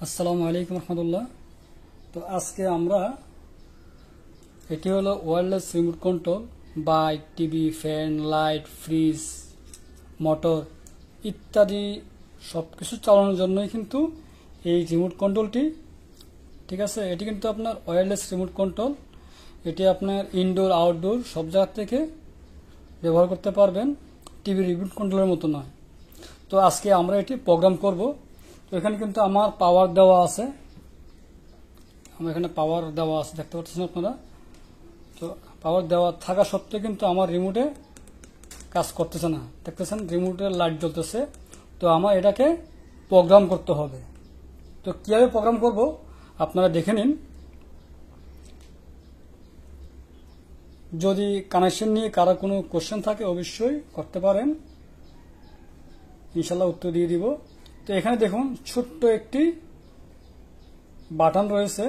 আসসালামু আলাইকুম রহমতুল্লাহ। তো আজকে আমরা এটি হলো wireless remote control bike, TV, fan, light, fridge, motor ইত্যাদি সব কিছু চালানোর জন্যই কিন্তু এই রিমোট কন্ট্রোলটি, ঠিক আছে। এটি কিন্তু আপনার ওয়্যারলেস রিমোট কন্ট্রোল। এটি আপনার ইনডোর আউটডোর সব জায়গা থেকে ব্যবহার করতে পারবেন, টিভি রিমোট কন্ট্রোলের মতো নয়। তো আজকে আমরা এটি প্রোগ্রাম করব। তো এখানে কিন্তু আমার পাওয়ার দেওয়া আছে, দেখতে পাচ্ছেন আপনারা। তো পাওয়ার দেওয়া থাকা সত্ত্বেও কিন্তু আমার রিমোটে কাজ করতেছে না, দেখতেছেন রিমোটের লাইট জ্বলতেছে। তো আমার এটাকে প্রোগ্রাম করতে হবে। তো কিভাবে প্রোগ্রাম করব আপনারা দেখে নিন। যদি কানেকশন নিয়ে কারো কোনো কোশ্চেন থাকে অবশ্যই করতে পারেন, ইনশাল্লাহ উত্তর দিয়ে দিব। তো এখানে দেখুন ছোট্ট একটি বাটন রয়েছে।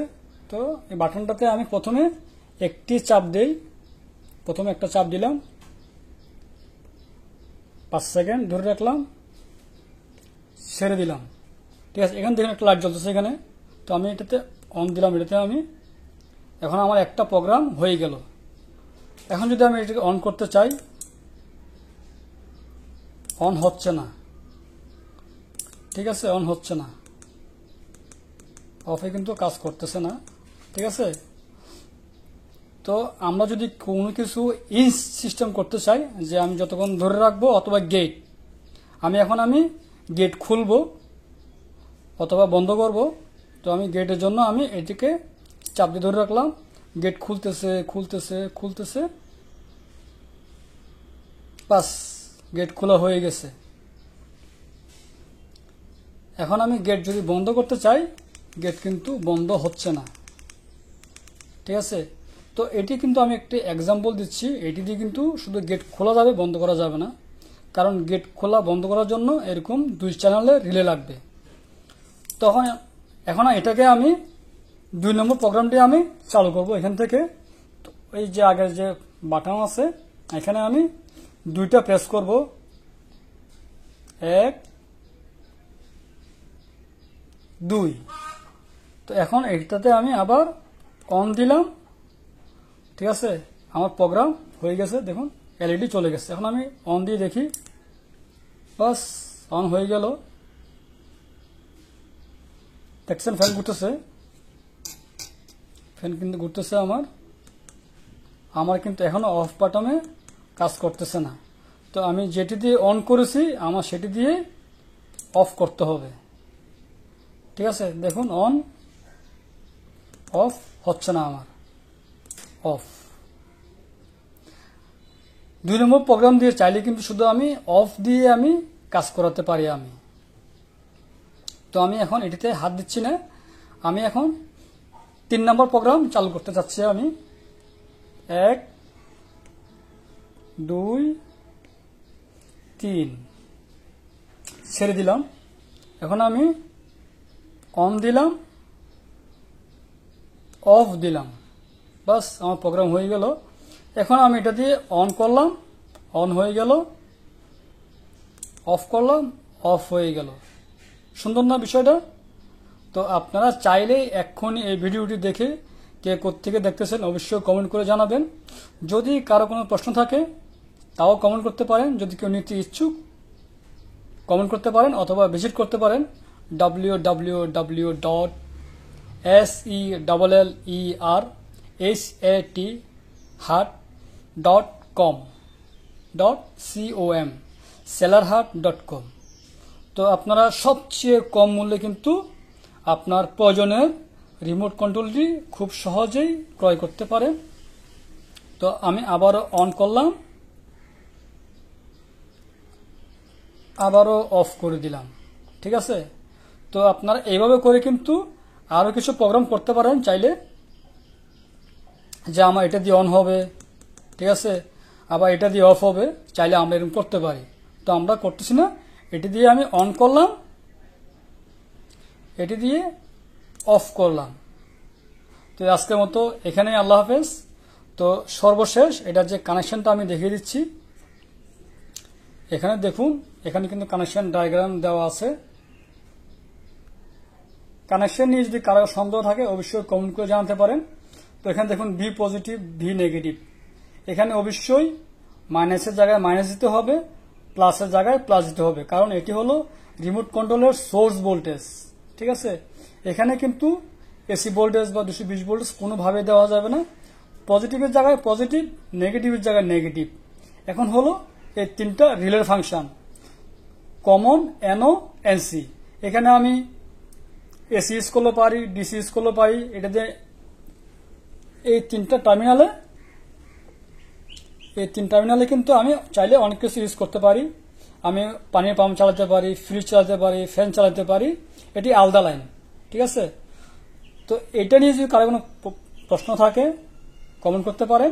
তো এই বাটনটাতে আমি প্রথমে একটি চাপ দেই। প্রথমে একটা চাপ দিলাম, 5 সেকেন্ড ধরে রাখলাম, ছেড়ে দিলাম। ঠিক আছে, এখানে দেখুন একটা লাইট জ্বলতেছে এখানে। তো আমি এটাতে অন দিলাম। এটাতে আমি এখন আমার একটা প্রোগ্রাম হয়ে গেল। এখন যদি আমি এটাকে অন করতে চাই, অন হচ্ছে না। ঠিক আছে, অন হচ্ছে না, অফে কিন্তু কাজ করতেছে না। ঠিক আছে, তো আমরা যদি কোনো কিছু ইঞ্চ সিস্টেম করতে চাই, যে আমি যতক্ষণ ধরে রাখবো, অথবা গেট আমি গেট খুলবো অথবা বন্ধ করব। তো আমি গেটের জন্য আমি এটিকে চাপ দিয়ে ধরে রাখলাম। গেট খুলতেছে, বাস গেট খোলা হয়ে গেছে। এখন আমি গেট যদি বন্ধ করতে চাই, গেট কিন্তু বন্ধ হচ্ছে না। ঠিক আছে, তো এটি কিন্তু আমি একটি এক্সাম্পল দিচ্ছি। এটি দিয়ে কিন্তু শুধু গেট খোলা যাবে, বন্ধ করা যাবে না। কারণ গেট খোলা বন্ধ করার জন্য এরকম 2 চ্যানেলের রিলে লাগবে। তখন এখন এটাকে আমি 2 নম্বর প্রোগ্রামটি আমি চালু করব এখান থেকে। তো এই যে আগের যে বাটন আছে, এখানে আমি 2টা প্রেস করব, 1 2। তো এখন এটাতে আমি আবার অন দিলাম। ঠিক আছে, আমার প্রোগ্রাম হয়ে গেছে। দেখুন এলইডি চলে গেছে। এখন আমি অন দিয়ে দেখি, বাস অন হয়ে গেল। দেখছেন ফ্যান ঘুরতেছে, ফ্যান কিন্তু ঘুরতেছে আমার কিন্তু এখনো অফ বাটনে কাজ করতেছে না। তো আমি যেটি দিয়ে অন করেছি আমার সেটি দিয়ে অফ করতে হবে। ঠিক আছে, দেখুন অন অফ হচ্ছে না আমার, অফ। 2 নম্বর প্রোগ্রাম দিয়ে চাইলে কিন্তু শুধু আমি অফ দিয়ে আমি কাজ করাতে পারি আমি। তো আমি এখন এটিতে হাত দিচ্ছি না। আমি এখন 3 নম্বর প্রোগ্রাম চালু করতে চাচ্ছি। আমি 1 2 3 ছেড়ে দিলাম। এখন আমি অন দিলাম, অফ দিলাম, বাস আমার প্রোগ্রাম হয়ে গেল। এখন আমি এটা দিয়ে অন করলাম, অন হয়ে গেল, অফ করলাম, অফ হয়ে গেল। সুন্দর না বিষয়টা? তো আপনারা চাইলে এক্ষুনি এই ভিডিওটি দেখে কে কোত্থেকে দেখতেছেন অবশ্যই কমেন্ট করে জানাবেন। যদি কারো কোনো প্রশ্ন থাকে তাও কমেন্ট করতে পারেন। যদি কেউ নিতে ইচ্ছুক কমেন্ট করতে পারেন, অথবা ভিজিট করতে পারেন www.sellerhat.com sellerhat.com। তো আপনারা সবচেয়ে কম মূল্যে কিন্তু আপনার প্রয়োজনের রিমোট কন্ট্রোলটি খুব সহজেই ক্রয় করতে পারেন। তো আমি আবারও অন করলাম, আবারও অফ করে দিলাম। ঠিক আছে, তো আপনারা এইভাবে করে কিন্তু আরও কিছু প্রোগ্রাম করতে পারেন চাইলে, যে আমার এটা দিয়ে অন হবে। ঠিক আছে, আবার এটা দিয়ে অফ হবে, চাইলে আমরা এরকম করতে পারি। তো আমরা করতেছি না, এটি দিয়ে আমি অন করলাম, এটি দিয়ে অফ করলাম। তো আজকের মতো এখানেই, আল্লাহ হাফেজ। তো সর্বশেষ এটার যে কানেকশনটা আমি দেখিয়ে দিচ্ছি। এখানে দেখুন, এখানে কিন্তু কানেকশন ডায়াগ্রাম দেওয়া আছে। কানেকশন নিয়ে যদি কারো সন্দেহ থাকে অবশ্যই কমেন্ট করে জানাতে পারেন। তো এখানে দেখুন ভি পজিটিভ ভি নেগেটিভ, এখানে অবশ্যই মাইনাসের জায়গায় মাইনাস দিতে হবে, প্লাসের জায়গায় প্লাস দিতে হবে, কারণ এটি হলো রিমোট কন্ট্রোলের সোর্স ভোল্টেজ। ঠিক আছে, এখানে কিন্তু এসি ভোল্টেজ বা 220 ভোল্টেজ কোনোভাবে দেওয়া যাবে না। পজিটিভের জায়গায় পজিটিভ, নেগেটিভের জায়গায় নেগেটিভ। এখন হলো এই তিনটা রিলের ফাংশন, কমন, এনও, এনসি। এখানে আমি এসি ইউজ করলে পারি, ডিসি ইউজ করলে পারি। এটা দিয়ে এই তিন টার্মিনালে কিন্তু আমি চাইলে অনেক কিছু ইউজ করতে পারি। আমি পানির পাম্প চালাতে পারি, ফ্রিজ চালাতে পারি, ফ্যান চালাতে পারি। এটি আলাদা লাইন। ঠিক আছে, তো এটা নিয়ে যদি কারো কোনো প্রশ্ন থাকে কমেন্ট করতে পারেন।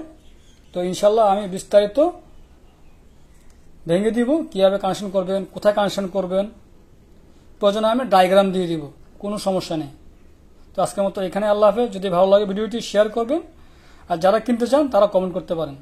তো ইনশাল্লাহ আমি বিস্তারিত ভেঙে দিব, কিভাবে কানেকশন করবেন, কোথায় কানেকশন করবেন, প্রয়োজনে আমি ডায়াগ্রাম দিয়ে দিব, কোনো সমস্যা নেই। তো আজকের মতো এখানে আল্লাহ হাফেজ। যদি ভালো লাগে ভিডিওটি শেয়ার করবেন, আর যারা কিনতে চান তারা কমেন্ট করতে পারেন।